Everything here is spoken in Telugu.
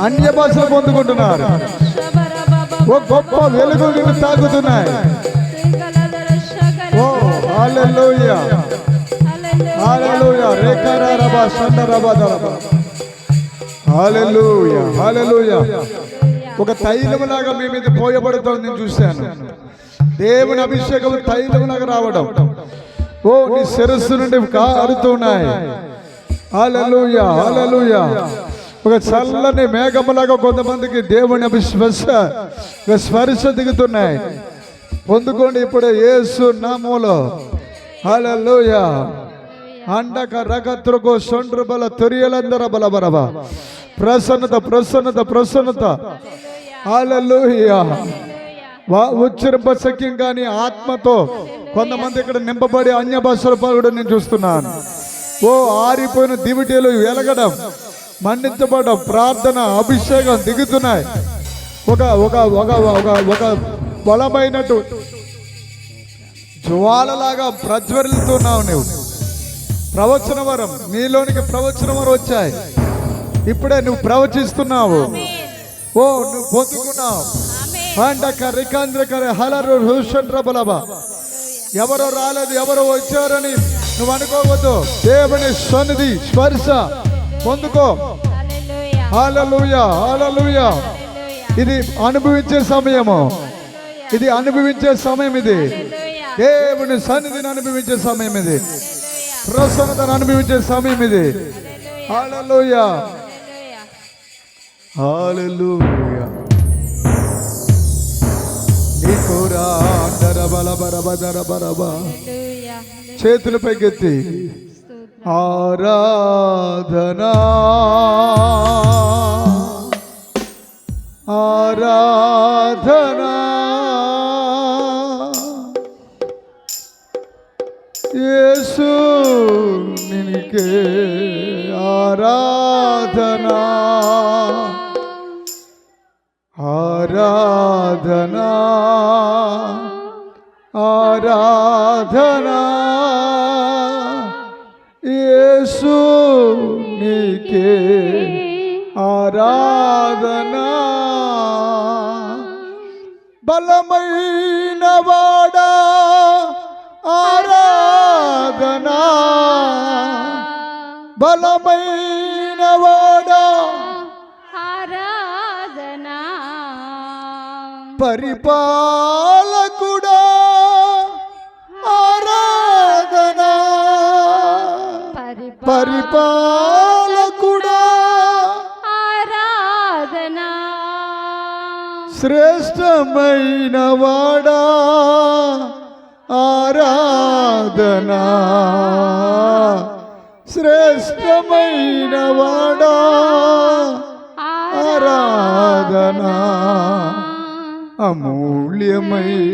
అన్య భాషలు పొందుకుంటున్నారు. ఓ గొప్ప వెలుగు నిన్ను తాకుతున్నాయి. ఓ హల్లెలూయా హల్లెలూయా రేకరారబా సందరబదరబ హల్లెలూయా హల్లెలూయా. ఒక తైలములాగా మీ మీద పోయబడుతోంది నేను చూశాను. దేవుని అభిషేకం తైలములాగా రావడం. ఓ నీ శిరస్సు నుండి కారుతున్నాయి. హల్లెలూయా హల్లెలూయా. ఒక చల్లని మేఘములాగా కొంతమందికి దేవుని స్పర్శ దిగుతున్నాయి. పొందుకోండి ఇప్పుడు యేసు నామములో. హల్లెలూయా. అండక రగత్రుకు సొండ్రు బల తొరియలందర బలబరబ ప్రసన్నత ప్రసన్నత ప్రసన్నత. హల్లెలూయా. ఉచ్చరింపశక్యం కానీ ఆత్మతో కొంతమంది ఇక్కడ నింపబడి అన్య భాషల కూడా నేను చూస్తున్నాను. ఓ ఆరిపోయిన దివిటీలు వెలగడం, మండించబడడం, ప్రార్థన అభిషేకం దిగుతున్నాయి. ఒక ఒక ఒక ఒక బలమైనటు జ్వాలలాగా ప్రజ్వరిల్లుతున్నావు నువ్వు. ప్రవచన వరం నీలోనికి ప్రవచన వరం వచ్చాయి. ఇప్పుడే నువ్వు ప్రవచిస్తున్నావు. ఓ నువ్వు పొందుకున్నావు. ఎవరో రాలేదు, ఎవరో వచ్చారని నువ్వు అనుకోవద్దు. దేవుని సన్నిధి స్పర్శ పొందుకో. హల్లెలూయా హల్లెలూయా. ఇది అనుభవించే సమయము. ఇది అనుభవించే సమయం. ఇది దేవుని సన్నిధిని అనుభవించే సమయం. ఇది ప్రసన్నతను అనుభవించే సమయం. ఇది హల్లెలూయా హల్లెలూయా. చేతులు పైకెత్తి ఆరాధనా ఆరాధనా యేసు నీకే ఆరాధనా ఆరాధనా ఆరాధనా యేసు నీకే ఆరాధనా. బలమైన వాడా ఆరాధనా, బలమైన వాడా ఆరాధనా, పరిపాలకుడా ఆరాధనా, పరిపాలకుడా ఆరాధనా, శ్రేష్టమైన వాడా ఆరాధనా, శ్రేష్టమైన వాడా ఆరాధనా, అమూల్యమై